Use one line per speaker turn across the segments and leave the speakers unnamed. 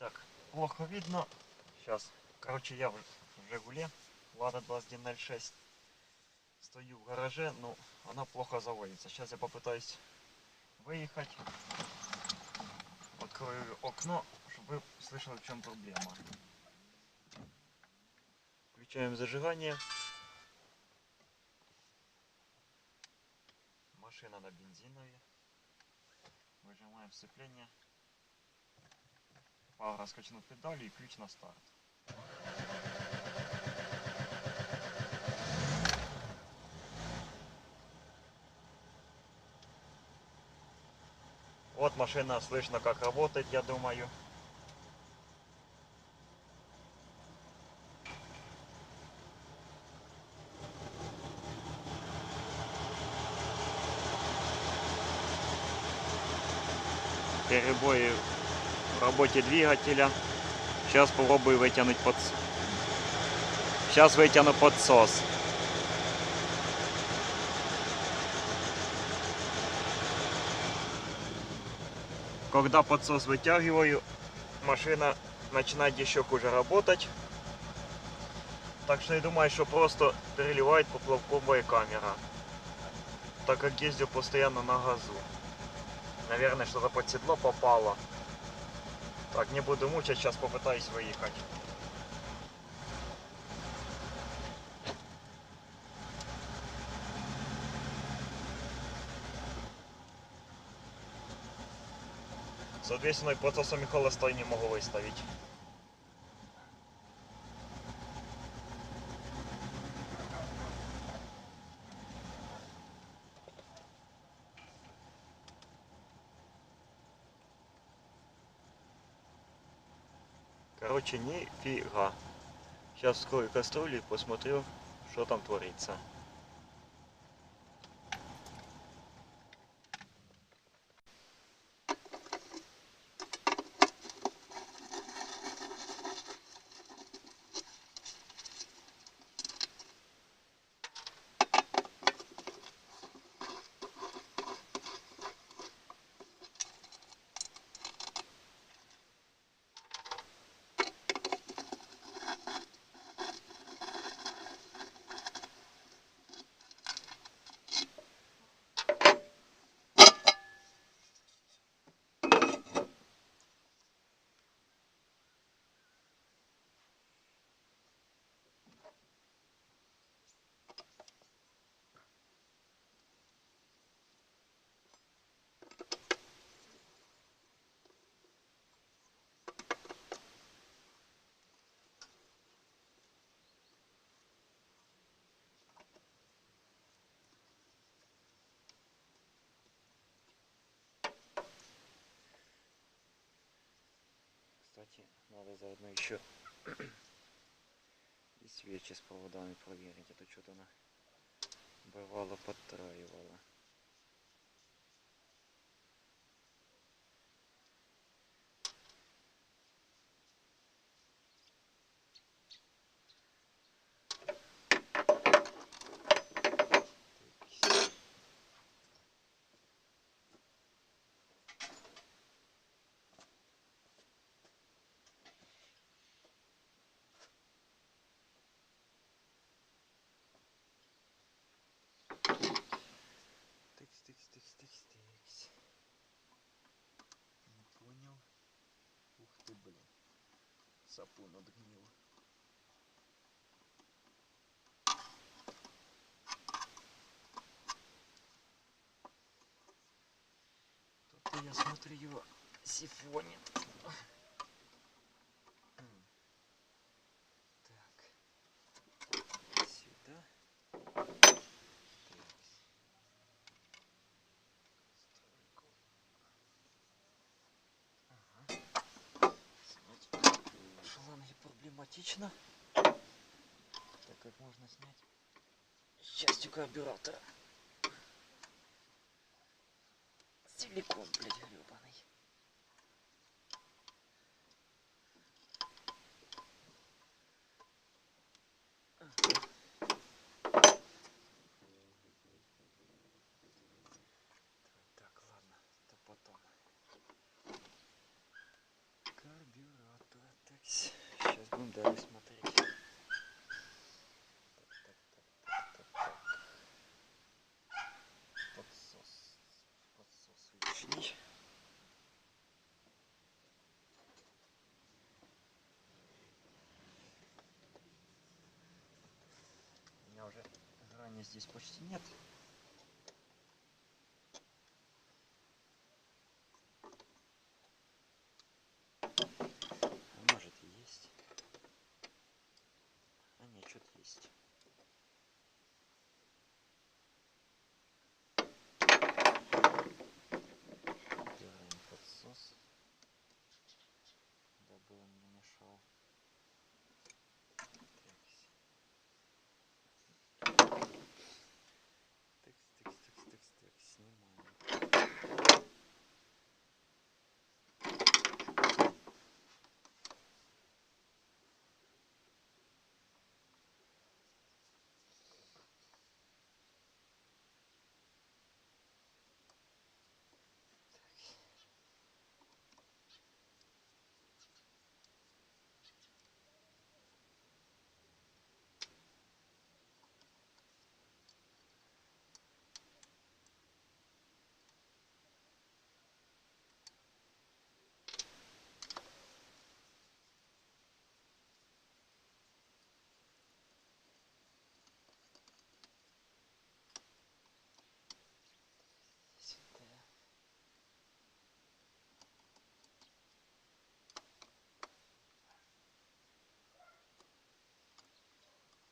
Так, плохо видно. Сейчас. Короче, я в Жигуле. Лада 2106. Стою в гараже, но она плохо заводится. Сейчас я попытаюсь выехать. Открою окно, чтобы вы слышали, в чем проблема. Включаем зажигание. Машина на бензинове. Выжимаем сцепление. Пара скачнуть педали и ключ на старт. Вот машина, слышно, как работает, я думаю. Перебои в работе двигателя. Сейчас попробую вытянуть подсос. Сейчас вытяну подсос. Когда подсос вытягиваю, машина начинает еще хуже работать. Так что я думаю, что просто переливает поплавковая камера. Так как ездил постоянно на газу. Наверное, что-то под седло попало. Так, не буду мучать, сейчас попытаюсь выехать. Соответственно, и подсосом и холостой не могу выставить. Короче, нифига. Сейчас вскрою кастрюлю и посмотрю, что там творится. Кстати, надо заодно еще и свечи с проводами проверить. Это что-то она бывало подтраивала. Тыкс. Не понял. Ух ты, блин. Сапун отгнил. Тут я смотрю, его сифонит. Так. Сюда. Шланги проблематично, так как можно снять частью карбюратора. Силикон, блядь, гребаный. Так, ладно, это потом. Карбюратор.
Дали смотреть. Так. Подсос лишний. У меня уже грани здесь почти нет. А может и есть. А нет, что-то есть. Делаем подсос, дабы он не мешал. Так, снимаем. Сюда.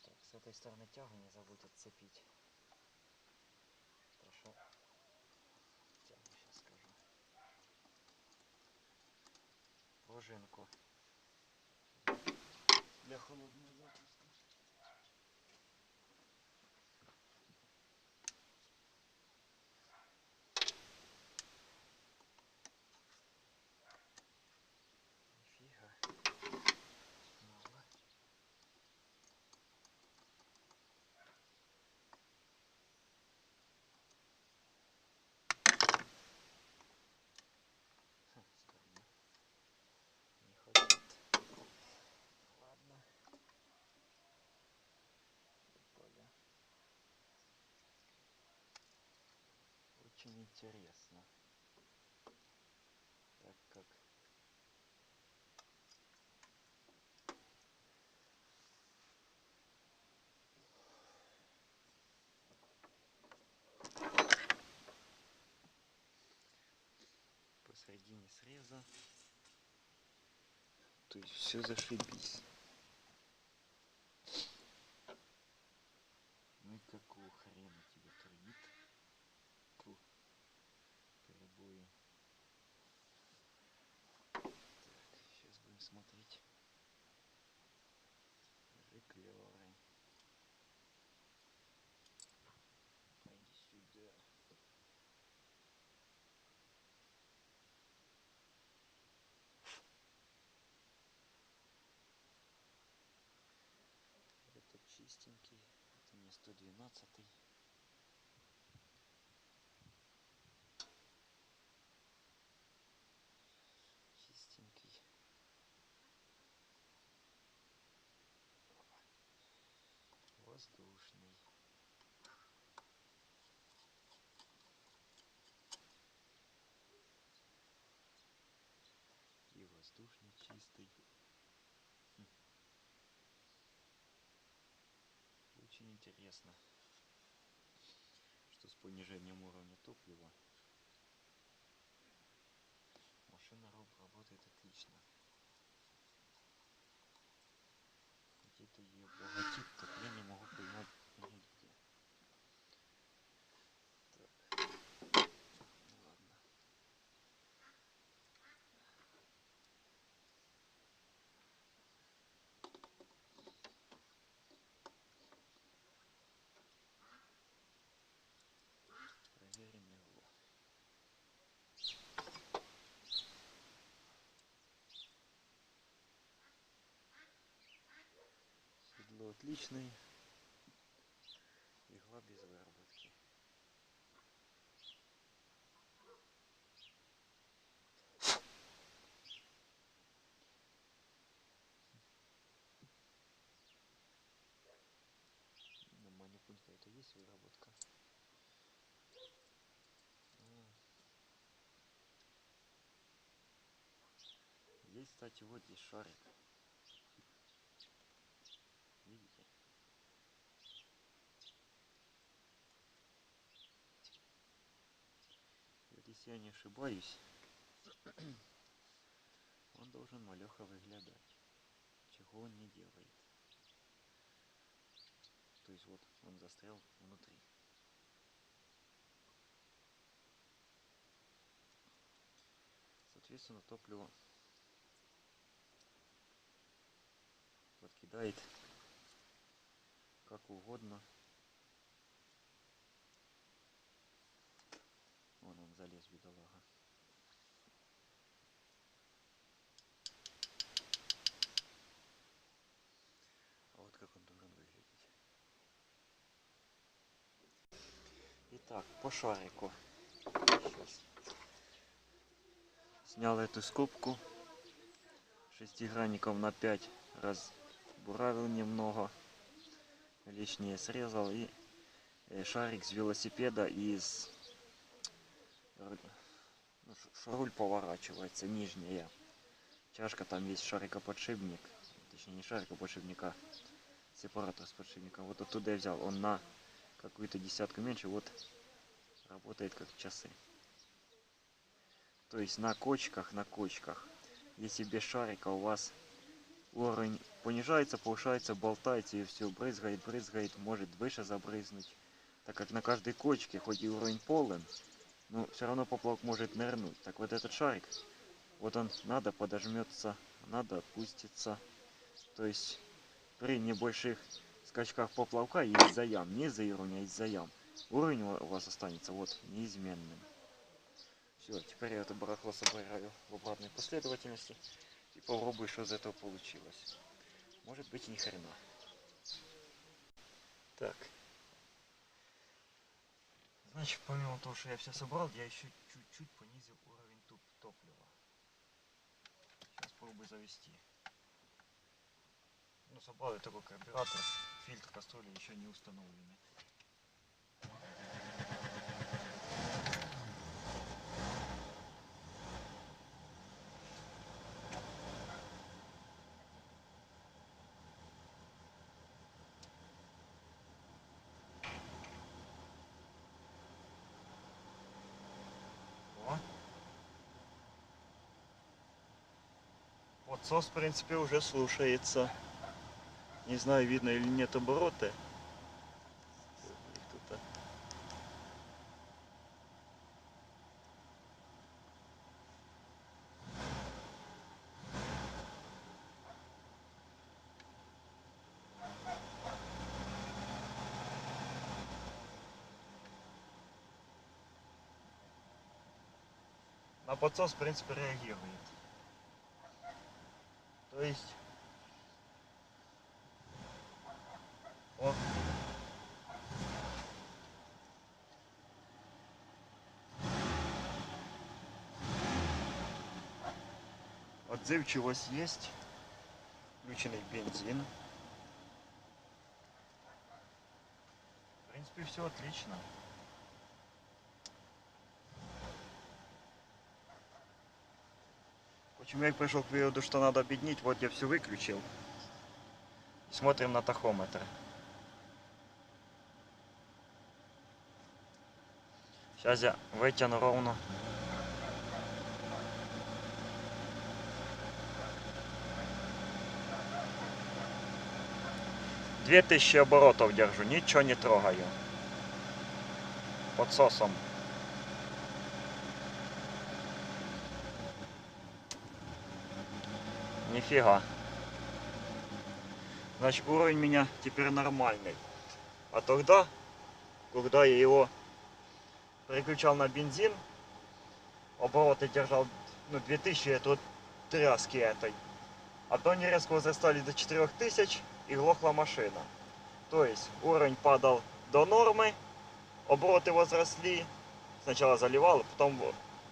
Так, с этой стороны тягу не забудь отцепить. Прошу. Тягу сейчас скажу. Пружинку для холодного запуска. Нифига. Мало. Странно. Не хочет. Ладно. Поля. Очень интересно. Так как посередине среза, то есть все зашибись. Ну и какого хрена тебя троит? Фу, перебои. Так, сейчас будем смотреть реклеры. Пойди сюда. Этот чистенький, это не 112-й. Чистенький. Воздушный. И воздушный чистый. Очень интересно, что с понижением уровня топлива машина работает отлично. Где-то ее богатит, так я не могу поймать нигде. Так, ну ладно. Проверим его. Седло отличное. Игла без выработки. есть выработка. Есть, кстати, вот здесь шарик. Видите? И вот если я не ошибаюсь, он должен малеха выглядать. Чего он не делает. То есть вот он застрял внутри. Соответственно, топливо подкидает как угодно. Вон он залез, бедолага. А вот как он должен выглядеть. Итак, по шарику. Сейчас. Снял эту скобку. Шестигранников на 5 разбуравил немного. Лишнее срезал и шарик с велосипеда из... Ну, руль поворачивается, нижняя чашка, там есть шарикоподшипник. Точнее не шарикоподшипник, а сепаратор с подшипником. Вот оттуда я взял. Он на какую-то десятку меньше, вот работает как часы. То есть на кочках, если без шарика у вас уровень понижается, повышается, болтается и все, брызгает, может выше забрызнуть. Так как на каждой кочке, хоть и уровень полон, но все равно поплавок может нырнуть. Так вот этот шарик, вот он надо подожмется, надо отпустится. То есть при небольших скачках поплавка из-за ям, не из-за уровня, а из-за ям, уровень у вас останется вот неизменным. Все, теперь я это барахло собираю в обратной последовательности и попробую, что из этого получилось. Может быть, ни хрена. Так. Значит, помимо того, что я все собрал, я еще чуть-чуть понизил уровень топлива. Сейчас попробую завести. Ну, собрал я такой карбюратор, фильтр кастрюли еще не установленный. Подсос, в принципе, уже слушается. Не знаю, видно или нет обороты. На подсос, в принципе, реагирует. То есть... О. Отзывчивость есть. Включенный бензин. В принципе, все отлично. Почему я пришел к выводу, что надо объединить? Вот я все выключил. Смотрим на тахометр. Сейчас я вытяну ровно. Две 2000 оборотов держу, ничего не трогаю. Подсосом. Нифига. Значит, уровень у меня теперь нормальный. А тогда, когда я его переключал на бензин, обороты держал, ну, 2000, это вот тряски этой. А то они резко возрастали до 4000 и глохла машина. То есть уровень падал до нормы, обороты возросли. Сначала заливал, потом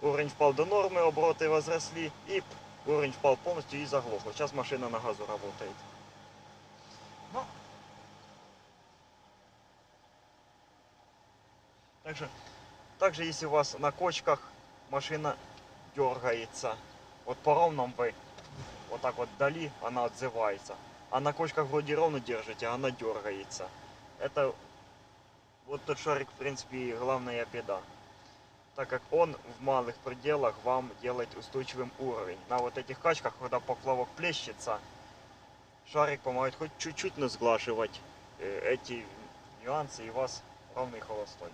уровень впал до нормы, обороты возросли и уровень впал полностью и заглохло. Сейчас машина на газу работает. Ну,
Также если у вас на кочках машина дергается, вот по ровному вы вот так вот вдали, она отзывается. А на кочках вроде ровно держите, а она дергается. Это вот тот шарик, в принципе, и главная беда. Так как он в малых пределах вам делает устойчивым уровень. На вот этих качках, когда поплавок плещется, шарик помогает хоть чуть-чуть насглаживать эти нюансы, и у вас ровный холостой.